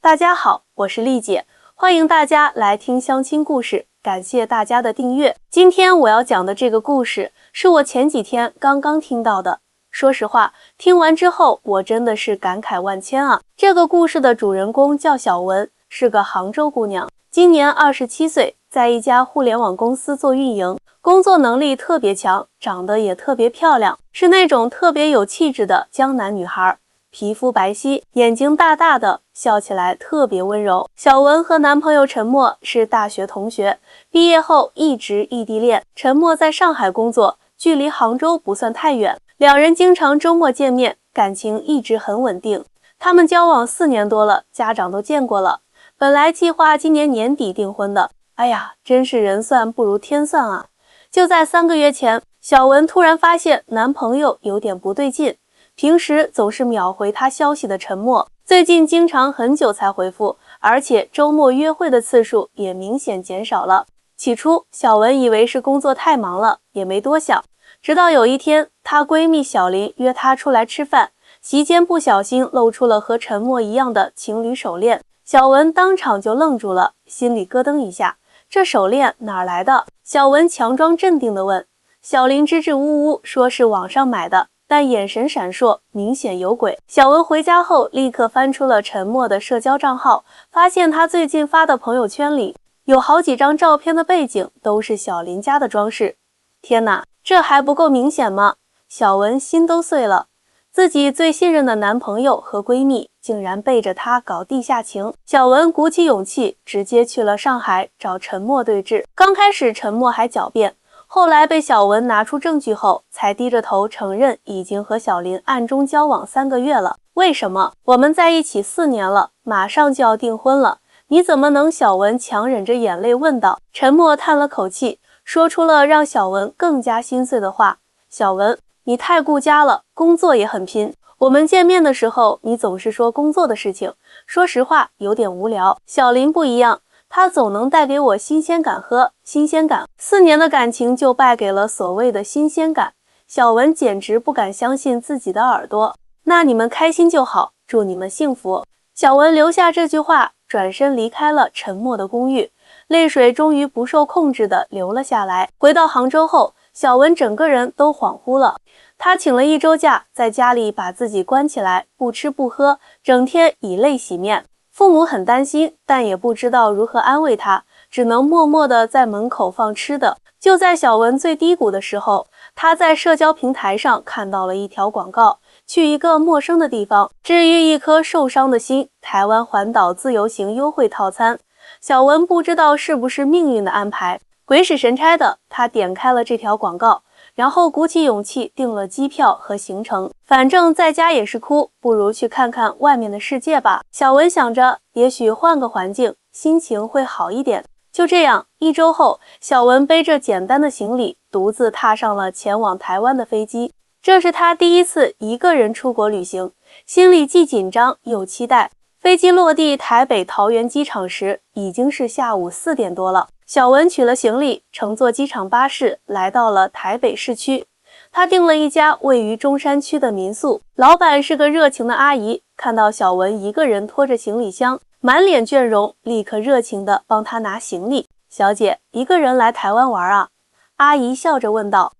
大家好，我是丽姐，欢迎大家来听相亲故事，感谢大家的订阅。今天我要讲的这个故事是我前几天刚刚听到的，说实话，听完之后我真的是感慨万千啊。这个故事的主人公叫小文，是个杭州姑娘，今年27岁，在一家互联网公司做运营，工作能力特别强，长得也特别漂亮，是那种特别有气质的江南女孩。皮肤白皙，眼睛大大的，笑起来特别温柔。小文和男朋友陈默是大学同学，毕业后一直异地恋。陈默在上海工作，距离杭州不算太远，两人经常周末见面，感情一直很稳定。他们交往4年多了，家长都见过了。本来计划今年年底订婚的，哎呀，真是人算不如天算啊！就在3个月前，小文突然发现男朋友有点不对劲。平时总是秒回他消息的陈默，最近经常很久才回复，而且周末约会的次数也明显减少了。起初，小文以为是工作太忙了，也没多想。直到有一天，她闺蜜小林约她出来吃饭，席间不小心露出了和陈默一样的情侣手链，小文当场就愣住了，心里咯噔一下，这手链哪来的？小文强装镇定地问，小林支支吾吾说是网上买的。但眼神闪烁，明显有鬼。小文回家后立刻翻出了陈默的社交账号，发现他最近发的朋友圈里有好几张照片的背景都是小林家的装饰。天哪，这还不够明显吗？小文心都碎了，自己最信任的男朋友和闺蜜竟然背着她搞地下情。小文鼓起勇气，直接去了上海找陈默对质。刚开始陈默还狡辩，后来被小文拿出证据后，才低着头承认已经和小林暗中交往3个月了。为什么？我们在一起4年了，马上就要订婚了，你怎么能？小文强忍着眼泪问道。陈默叹了口气，说出了让小文更加心碎的话：小文，你太顾家了，工作也很拼。我们见面的时候，你总是说工作的事情，说实话有点无聊。小林不一样，他总能带给我新鲜感和新鲜感，4年的感情就败给了所谓的新鲜感。小文简直不敢相信自己的耳朵。那你们开心就好，祝你们幸福。小文留下这句话，转身离开了陈默的公寓，泪水终于不受控制地流了下来。回到杭州后，小文整个人都恍惚了。她请了1周假，在家里把自己关起来，不吃不喝，整天以泪洗面。父母很担心，但也不知道如何安慰她，只能默默地在门口放吃的。就在小文最低谷的时候，她在社交平台上看到了一条广告，去一个陌生的地方，治愈一颗受伤的心，台湾环岛自由行优惠套餐。小文不知道是不是命运的安排，鬼使神差的，她点开了这条广告，然后鼓起勇气订了机票和行程。反正在家也是哭，不如去看看外面的世界吧。小文想着，也许换个环境，心情会好一点。就这样，1周后，小文背着简单的行李，独自踏上了前往台湾的飞机。这是她第一次一个人出国旅行，心里既紧张又期待。飞机落地台北桃园机场时，已经是下午4点多了。小文取了行李，乘坐机场巴士来到了台北市区。她订了一家位于中山区的民宿，老板是个热情的阿姨，看到小文一个人拖着行李箱，满脸倦容，立刻热情地帮她拿行李。小姐，一个人来台湾玩啊？阿姨笑着问道。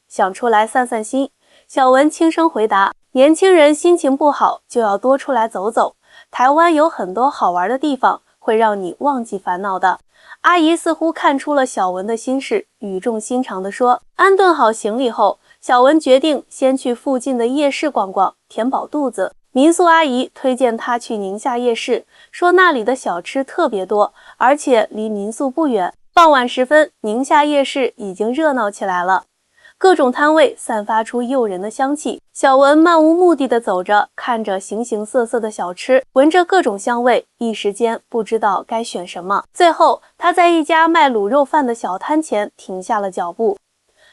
想出来散散心。小文轻声回答，年轻人心情不好就要多出来走走，台湾有很多好玩的地方，会让你忘记烦恼的。阿姨似乎看出了小文的心事，语重心长地说。安顿好行李后，小文决定先去附近的夜市逛逛，填饱肚子。民宿阿姨推荐她去宁夏夜市，说那里的小吃特别多，而且离民宿不远。傍晚时分，宁夏夜市已经热闹起来了，各种摊位散发出诱人的香气。小文漫无目的地走着，看着形形色色的小吃，闻着各种香味，一时间不知道该选什么。最后，他在一家卖卤肉饭的小摊前停下了脚步。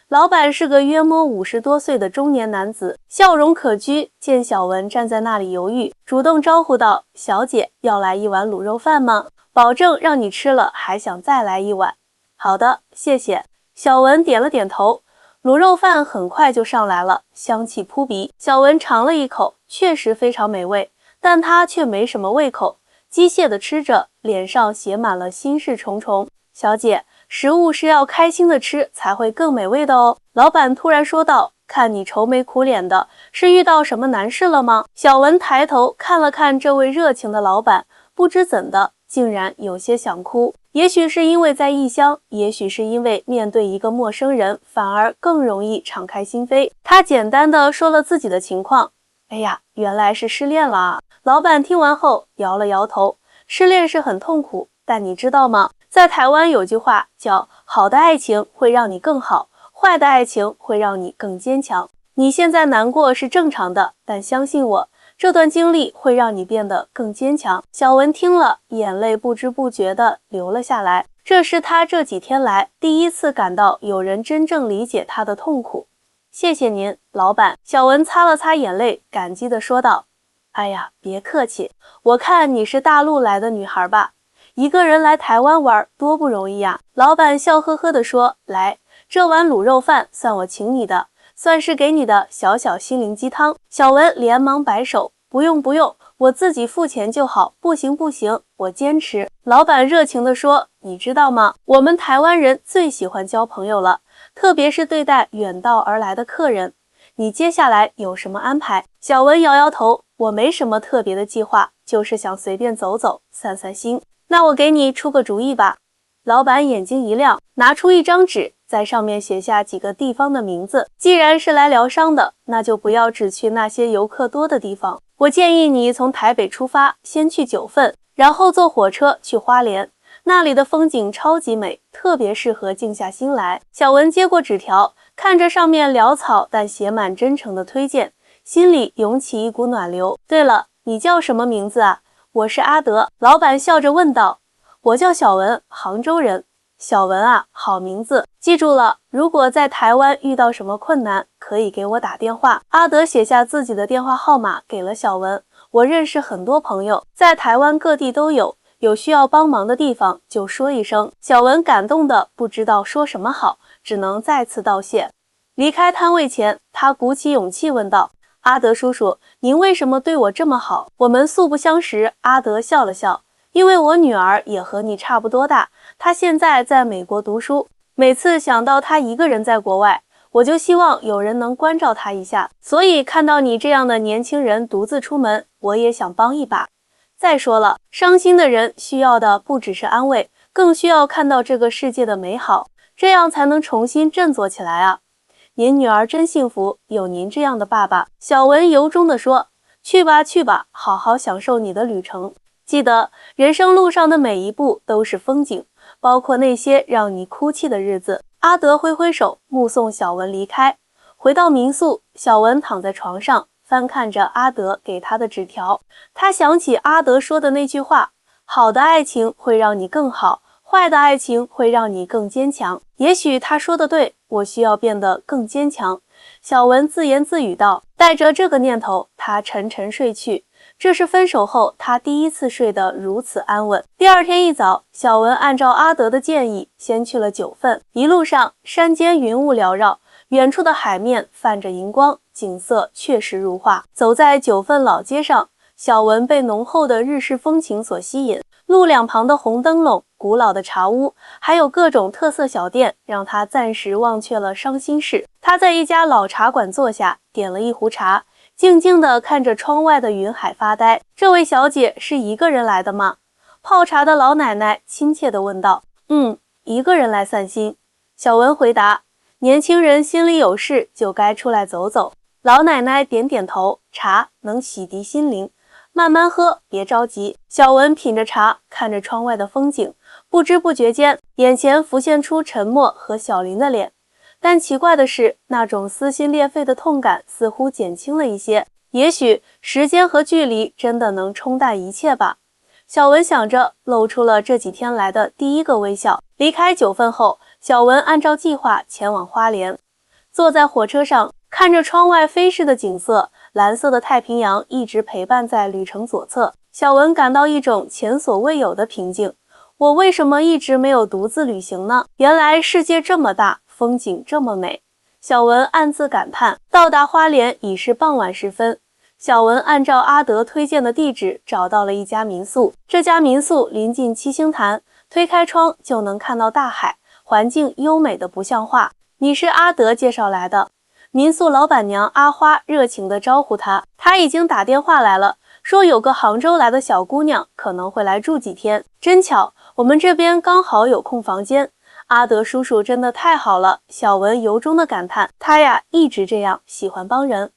老板是个约摸50多岁的中年男子，笑容可掬，见小文站在那里犹豫，主动招呼道：小姐，要来一碗卤肉饭吗？保证让你吃了还想再来一碗。好的，谢谢。小文点了点头。卤肉饭很快就上来了，香气扑鼻。小文尝了一口，确实非常美味，但他却没什么胃口，机械地吃着，脸上写满了心事重重。小姐，食物是要开心的吃才会更美味的哦。老板突然说道，看你愁眉苦脸的，是遇到什么难事了吗？小文抬头看了看这位热情的老板，不知怎的，竟然有些想哭。也许是因为在异乡，也许是因为面对一个陌生人，反而更容易敞开心扉。他简单的说了自己的情况。哎呀，原来是失恋了啊！老板听完后摇了摇头。失恋是很痛苦，但你知道吗？在台湾有句话叫“好的爱情会让你更好，坏的爱情会让你更坚强”。你现在难过是正常的，但相信我，这段经历会让你变得更坚强。小文听了，眼泪不知不觉地流了下来。这是他这几天来第一次感到有人真正理解他的痛苦。谢谢您，老板。小文擦了擦眼泪，感激地说道。哎呀，别客气，我看你是大陆来的女孩吧？一个人来台湾玩多不容易呀。老板笑呵呵地说，来，这碗卤肉饭算我请你的，算是给你的小小心灵鸡汤。小文连忙摆手，不用不用，我自己付钱就好。不行不行，我坚持。老板热情地说，你知道吗？我们台湾人最喜欢交朋友了，特别是对待远道而来的客人。你接下来有什么安排？小文摇摇头，我没什么特别的计划，就是想随便走走，散散心。那我给你出个主意吧。老板眼睛一亮，拿出一张纸，在上面写下几个地方的名字。既然是来疗伤的，那就不要只去那些游客多的地方。我建议你从台北出发，先去九份，然后坐火车去花莲，那里的风景超级美，特别适合静下心来。小文接过纸条，看着上面潦草但写满真诚的推荐，心里涌起一股暖流。对了，你叫什么名字啊？我是阿德。老板笑着问道。我叫小文，杭州人。小文啊，好名字，记住了，如果在台湾遇到什么困难，可以给我打电话。阿德写下自己的电话号码给了小文。我认识很多朋友，在台湾各地都有，有需要帮忙的地方就说一声。小文感动的不知道说什么好，只能再次道谢。离开摊位前，他鼓起勇气问道，阿德叔叔，您为什么对我这么好？我们素不相识。阿德笑了笑，因为我女儿也和你差不多大，她现在在美国读书，每次想到她一个人在国外，我就希望有人能关照她一下，所以看到你这样的年轻人独自出门，我也想帮一把。再说了，伤心的人需要的不只是安慰，更需要看到这个世界的美好，这样才能重新振作起来啊。您女儿真幸福，有您这样的爸爸。小文由衷地说，去吧去吧，好好享受你的旅程。记得，人生路上的每一步都是风景，包括那些让你哭泣的日子。阿德挥挥手，目送小文离开。回到民宿，小文躺在床上，翻看着阿德给他的纸条。他想起阿德说的那句话，好的爱情会让你更好，坏的爱情会让你更坚强。也许他说的对，我需要变得更坚强。小文自言自语道。带着这个念头，他沉沉睡去。这是分手后他第一次睡得如此安稳。第二天一早，小文按照阿德的建议，先去了九份。一路上，山间云雾缭绕，远处的海面泛着荧光，景色确实如画。走在九份老街上，小文被浓厚的日式风情所吸引。路两旁的红灯笼、古老的茶屋，还有各种特色小店，让他暂时忘却了伤心事。他在一家老茶馆坐下，点了一壶茶，静静地看着窗外的云海发呆。这位小姐是一个人来的吗？泡茶的老奶奶亲切地问道。一个人来散心。小文回答。年轻人心里有事就该出来走走。老奶奶点点头，茶能洗涤心灵，慢慢喝，别着急。小文品着茶，看着窗外的风景，不知不觉间，眼前浮现出陈默和小林的脸。但奇怪的是，那种撕心裂肺的痛感似乎减轻了一些。也许时间和距离真的能冲淡一切吧。小文想着，露出了这几天来的第一个微笑。离开九份后，小文按照计划前往花莲。坐在火车上，看着窗外飞逝的景色，蓝色的太平洋一直陪伴在旅程左侧。小文感到一种前所未有的平静。我为什么一直没有独自旅行呢？原来世界这么大，风景这么美。小文暗自感叹。到达花莲已是傍晚时分，小文按照阿德推荐的地址找到了一家民宿，这家民宿临近七星潭，推开窗就能看到大海，环境优美的不像话。你是阿德介绍来的？民宿老板娘阿花热情地招呼他，他已经打电话来了，说有个杭州来的小姑娘可能会来住几天。真巧，我们这边刚好有空房间。阿德叔叔真的太好了，小文由衷的感叹，他呀一直这样，喜欢帮人。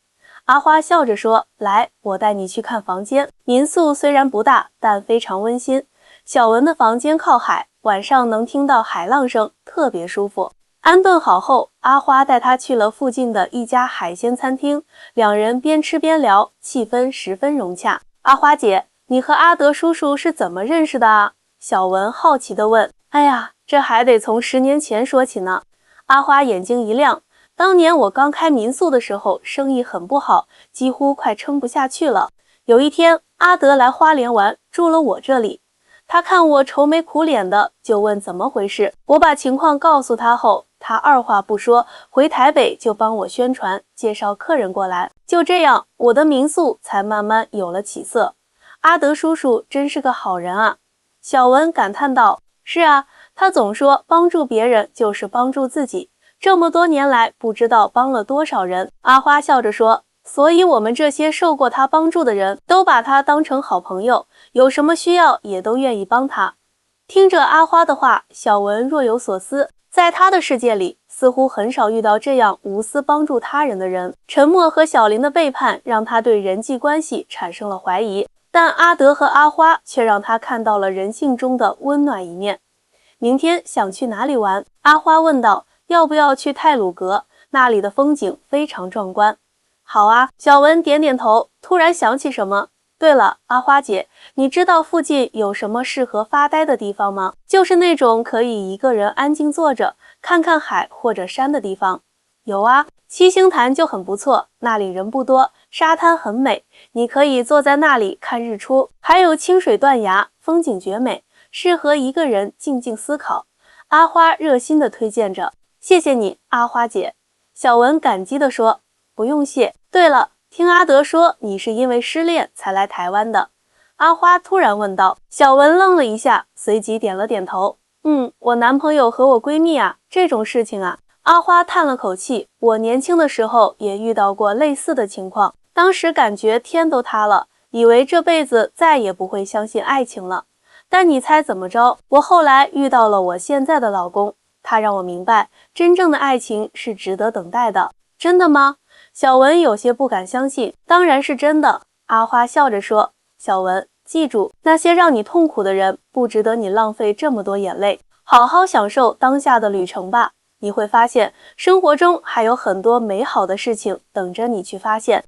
阿花笑着说，来，我带你去看房间。民宿虽然不大，但非常温馨。小文的房间靠海，晚上能听到海浪声，特别舒服。安顿好后，阿花带他去了附近的一家海鲜餐厅，两人边吃边聊，气氛十分融洽。阿花姐，你和阿德叔叔是怎么认识的啊？小文好奇地问。哎呀，这还得从10年前说起呢。阿花眼睛一亮，当年我刚开民宿的时候，生意很不好，几乎快撑不下去了。有一天，阿德来花莲玩，住了我这里。他看我愁眉苦脸的，就问怎么回事。我把情况告诉他后，他二话不说，回台北就帮我宣传，介绍客人过来。就这样，我的民宿才慢慢有了起色。阿德叔叔真是个好人啊！小文感叹道。是啊，他总说帮助别人就是帮助自己，这么多年来不知道帮了多少人。阿花笑着说，所以我们这些受过他帮助的人都把他当成好朋友，有什么需要也都愿意帮他。听着阿花的话，小文若有所思，在他的世界里似乎很少遇到这样无私帮助他人的人。沉默和小林的背叛让他对人际关系产生了怀疑，但阿德和阿花却让他看到了人性中的温暖一面。明天想去哪里玩？阿花问道。要不要去太鲁阁？那里的风景非常壮观。好啊，小文点点头，突然想起什么。对了，阿花姐，你知道附近有什么适合发呆的地方吗？就是那种可以一个人安静坐着，看看海或者山的地方。有啊，七星潭就很不错，那里人不多，沙滩很美，你可以坐在那里看日出。还有清水断崖，风景绝美，适合一个人静静思考。阿花热心地推荐着。谢谢你，阿花姐。小文感激地说，不用谢。对了，听阿德说你是因为失恋才来台湾的。阿花突然问道。小文愣了一下，随即点了点头。我男朋友和我闺蜜啊，这种事情啊。阿花叹了口气，我年轻的时候也遇到过类似的情况，当时感觉天都塌了，以为这辈子再也不会相信爱情了。但你猜怎么着？我后来遇到了我现在的老公，他让我明白，真正的爱情是值得等待的。真的吗？小文有些不敢相信。当然是真的，阿花笑着说。小文，记住，那些让你痛苦的人，不值得你浪费这么多眼泪。好好享受当下的旅程吧，你会发现，生活中还有很多美好的事情等着你去发现。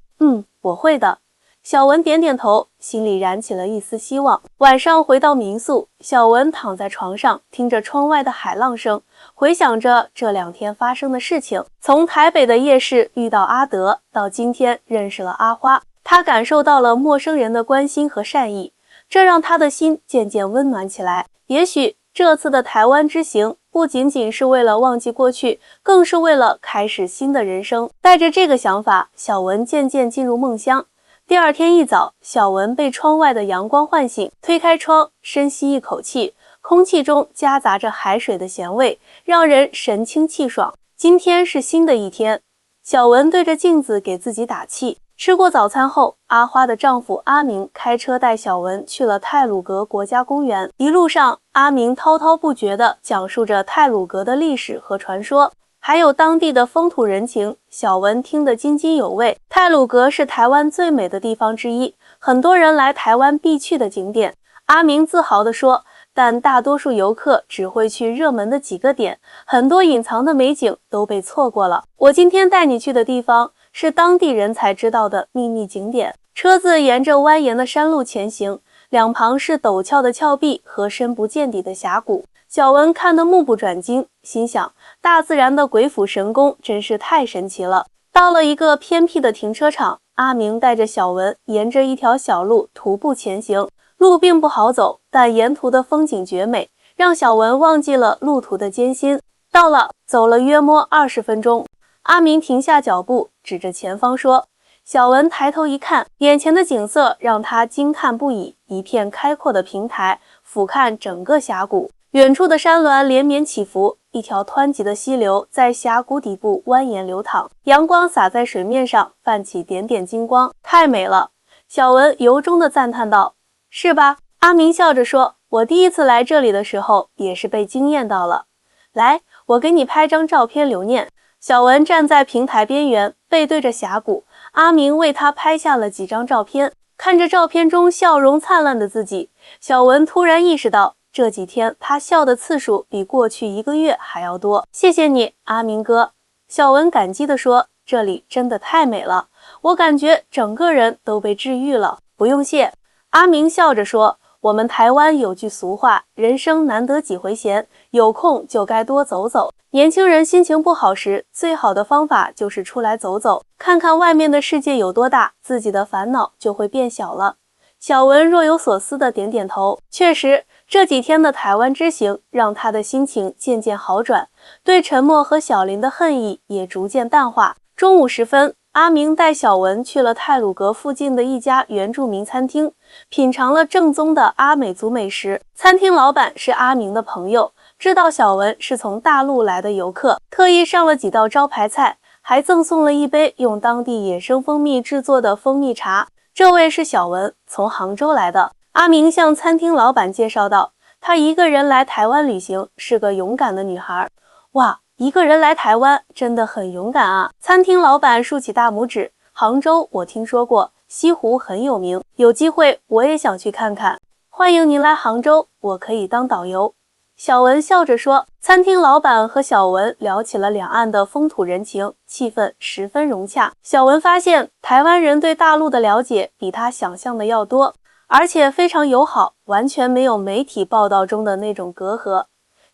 我会的。小文点点头，心里燃起了一丝希望。晚上回到民宿，小文躺在床上，听着窗外的海浪声，回想着这2天发生的事情。从台北的夜市遇到阿德，到今天认识了阿花，他感受到了陌生人的关心和善意，这让他的心渐渐温暖起来。也许这次的台湾之行不仅仅是为了忘记过去，更是为了开始新的人生。带着这个想法，小文渐渐进入梦乡。第2天一早，小文被窗外的阳光唤醒，推开窗，深吸一口气，空气中夹杂着海水的咸味，让人神清气爽。今天是新的一天，小文对着镜子给自己打气。吃过早餐后，阿花的丈夫阿明开车带小文去了太鲁阁国家公园。一路上，阿明滔滔不绝地讲述着太鲁阁的历史和传说，还有当地的风土人情，小文听得津津有味。太鲁阁是台湾最美的地方之一，很多人来台湾必去的景点。阿明自豪地说，但大多数游客只会去热门的几个点，很多隐藏的美景都被错过了。我今天带你去的地方是当地人才知道的秘密景点。车子沿着蜿蜒的山路前行，两旁是陡峭的峭壁和深不见底的峡谷。小文看得目不转睛，心想，大自然的鬼斧神工真是太神奇了。到了一个偏僻的停车场，阿明带着小文沿着一条小路徒步前行。路并不好走，但沿途的风景绝美，让小文忘记了路途的艰辛。到了，走了约摸20分钟，阿明停下脚步，指着前方说，小文抬头一看，眼前的景色让他惊叹不已。一片开阔的平台，俯瞰整个峡谷，远处的山峦连绵起伏，一条湍急的溪流在峡谷底部蜿蜒流淌，阳光洒在水面上，泛起点点金光，太美了。小文由衷地赞叹道：“是吧？”阿明笑着说：“我第一次来这里的时候，也是被惊艳到了。来，我给你拍张照片留念。”小文站在平台边缘，背对着峡谷。阿明为他拍下了几张照片，看着照片中笑容灿烂的自己，小文突然意识到，这几天他笑的次数比过去1个月还要多。谢谢你，阿明哥。小文感激地说：“这里真的太美了，我感觉整个人都被治愈了。”不用谢。阿明笑着说：“我们台湾有句俗话，人生难得几回闲，有空就该多走走。年轻人心情不好时，最好的方法就是出来走走，看看外面的世界有多大，自己的烦恼就会变小了。”小文若有所思地点点头。确实，这几天的台湾之行让他的心情渐渐好转，对陈默和小林的恨意也逐渐淡化。中午时分，阿明带小文去了太鲁阁附近的一家原住民餐厅，品尝了正宗的阿美族美食。餐厅老板是阿明的朋友，知道小文是从大陆来的游客，特意上了几道招牌菜，还赠送了一杯用当地野生蜂蜜制作的蜂蜜茶。这位是小文，从杭州来的。阿明向餐厅老板介绍道，她一个人来台湾旅行，是个勇敢的女孩。哇，一个人来台湾真的很勇敢啊！餐厅老板竖起大拇指。杭州我听说过，西湖很有名，有机会我也想去看看。欢迎您来杭州，我可以当导游。小文笑着说。餐厅老板和小文聊起了两岸的风土人情，气氛十分融洽。小文发现台湾人对大陆的了解比他想象的要多，而且非常友好，完全没有媒体报道中的那种隔阂。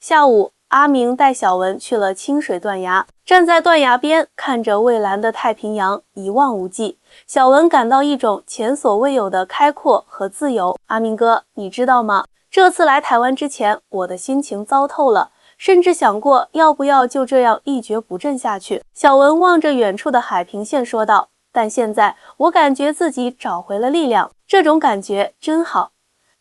下午，阿明带小文去了清水断崖，站在断崖边，看着蔚蓝的太平洋，一望无际。小文感到一种前所未有的开阔和自由。阿明哥，你知道吗？这次来台湾之前，我的心情糟透了，甚至想过要不要就这样一蹶不振下去。小文望着远处的海平线说道，但现在我感觉自己找回了力量，这种感觉真好。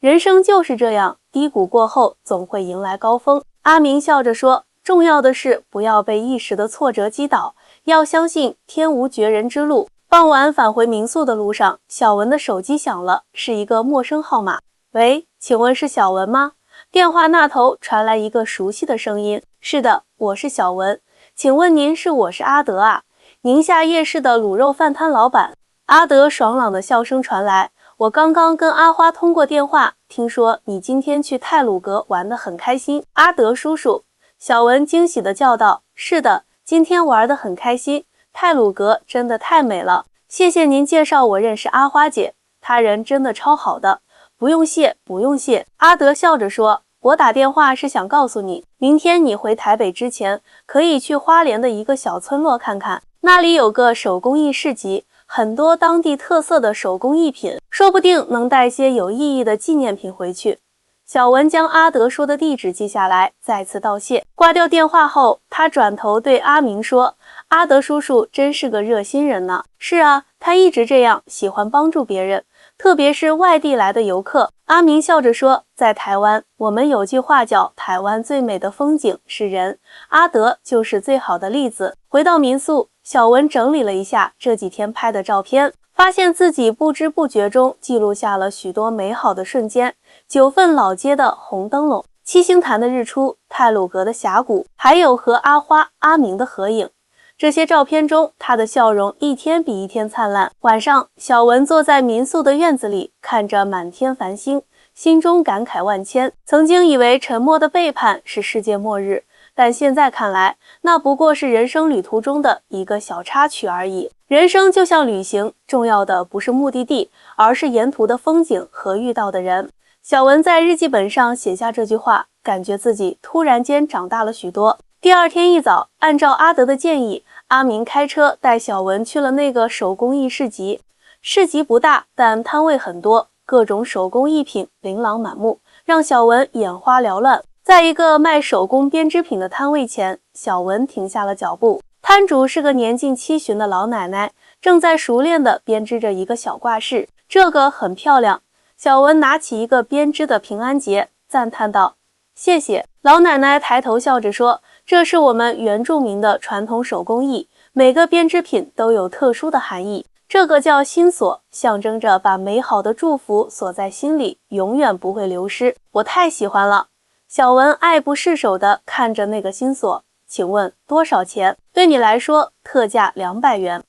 人生就是这样，低谷过后总会迎来高峰。阿明笑着说，重要的是不要被一时的挫折击倒，要相信天无绝人之路。傍晚返回民宿的路上，小文的手机响了，是一个陌生号码。喂，请问是小文吗？电话那头传来一个熟悉的声音。是的，我是小文，请问您是我是阿德啊，宁夏夜市的卤肉饭摊老板。阿德爽朗的笑声传来，我刚刚跟阿花通过电话，听说你今天去太鲁阁玩得很开心。阿德叔叔，小文惊喜地叫道，是的，今天玩得很开心，太鲁阁真的太美了，谢谢您介绍我认识阿花姐，她人真的超好的。不用谢，不用谢。阿德笑着说，我打电话是想告诉你，明天你回台北之前，可以去花莲的一个小村落看看，那里有个手工艺市集，很多当地特色的手工艺品，说不定能带些有意义的纪念品回去。小文将阿德说的地址记下来，再次道谢。挂掉电话后，他转头对阿明说，阿德叔叔真是个热心人呢。是啊，他一直这样，喜欢帮助别人，特别是外地来的游客。阿明笑着说，在台湾，我们有句话叫台湾最美的风景是人，阿德就是最好的例子。回到民宿，小文整理了一下这几天拍的照片，发现自己不知不觉中记录下了许多美好的瞬间。九份老街的红灯笼，七星潭的日出，太鲁阁的峡谷，还有和阿花、阿明的合影。这些照片中，他的笑容一天比一天灿烂。晚上，小文坐在民宿的院子里，看着满天繁星，心中感慨万千。曾经以为沉默的背叛是世界末日，但现在看来，那不过是人生旅途中的一个小插曲而已。人生就像旅行，重要的不是目的地，而是沿途的风景和遇到的人。小文在日记本上写下这句话，感觉自己突然间长大了许多。第二天一早，按照阿德的建议，阿明开车带小文去了那个手工艺市集。市集不大，但摊位很多，各种手工艺品琳琅满目，让小文眼花缭乱。在一个卖手工编织品的摊位前，小文停下了脚步。摊主是个年近70的老奶奶，正在熟练地编织着一个小挂饰，这个很漂亮。小文拿起一个编织的平安结，赞叹道：“谢谢。”老奶奶抬头笑着说：“这是我们原住民的传统手工艺，每个编织品都有特殊的含义。这个叫心锁，象征着把美好的祝福锁在心里，永远不会流失。我太喜欢了。”小文爱不释手地看着那个心锁，请问多少钱？对你来说，特价200元。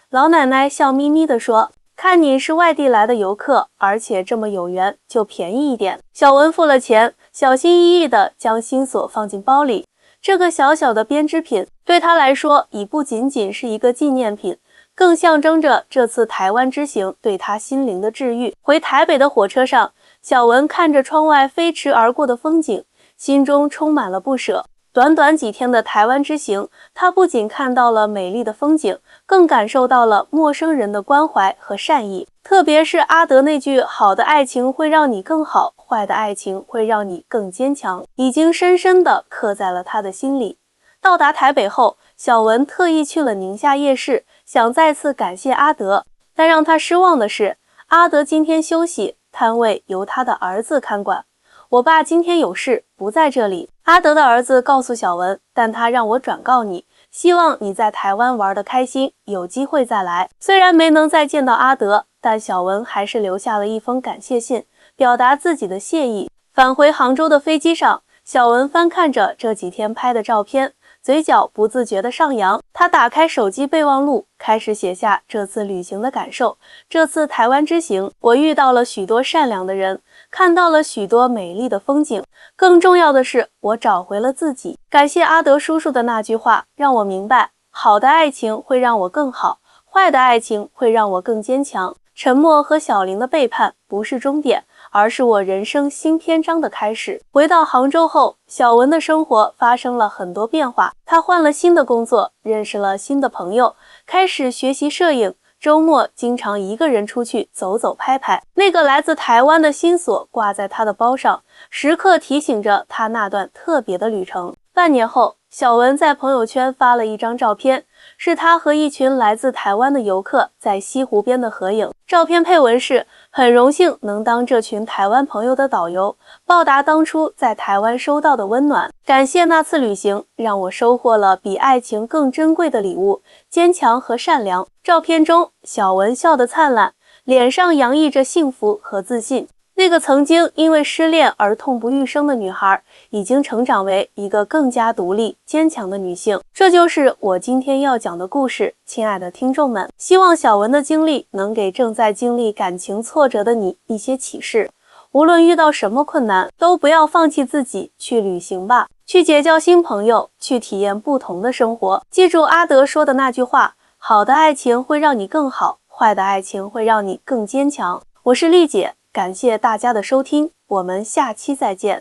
老奶奶笑眯眯地说：“看你是外地来的游客，而且这么有缘，就便宜一点。”小文付了钱，小心翼翼地将心锁放进包里。这个小小的编织品对他来说，已不仅仅是一个纪念品，更象征着这次台湾之行对他心灵的治愈。回台北的火车上，小文看着窗外飞驰而过的风景，心中充满了不舍。短短几天的台湾之行，他不仅看到了美丽的风景，更感受到了陌生人的关怀和善意。特别是阿德那句"好的爱情会让你更好，坏的爱情会让你更坚强"，已经深深地刻在了他的心里。到达台北后，小文特意去了宁夏夜市，想再次感谢阿德。但让他失望的是，阿德今天休息，摊位由他的儿子看管。我爸今天有事，不在这里。阿德的儿子告诉小文，但他让我转告你，希望你在台湾玩得开心，有机会再来。虽然没能再见到阿德，但小文还是留下了一封感谢信，表达自己的谢意。返回杭州的飞机上，小文翻看着这几天拍的照片，嘴角不自觉地上扬。他打开手机备忘录，开始写下这次旅行的感受。这次台湾之行，我遇到了许多善良的人，看到了许多美丽的风景。更重要的是，我找回了自己。感谢阿德叔叔的那句话，让我明白，好的爱情会让我更好，坏的爱情会让我更坚强。沉默和小林的背叛不是终点，而是我人生新篇章的开始。回到杭州后，小文的生活发生了很多变化。他换了新的工作，认识了新的朋友，开始学习摄影，周末经常一个人出去走走拍拍。那个来自台湾的心锁挂在他的包上，时刻提醒着他那段特别的旅程。半年后，小文在朋友圈发了一张照片，是他和一群来自台湾的游客在西湖边的合影。照片配文是：很荣幸能当这群台湾朋友的导游，报答当初在台湾收到的温暖。感谢那次旅行，让我收获了比爱情更珍贵的礼物——坚强和善良。照片中，小文笑得灿烂，脸上洋溢着幸福和自信。那个曾经因为失恋而痛不欲生的女孩，已经成长为一个更加独立、坚强的女性。这就是我今天要讲的故事，亲爱的听众们。希望小文的经历能给正在经历感情挫折的你一些启示。无论遇到什么困难，都不要放弃自己，去旅行吧，去结交新朋友，去体验不同的生活。记住阿德说的那句话：好的爱情会让你更好，坏的爱情会让你更坚强。我是丽姐。感谢大家的收听，我们下期再见。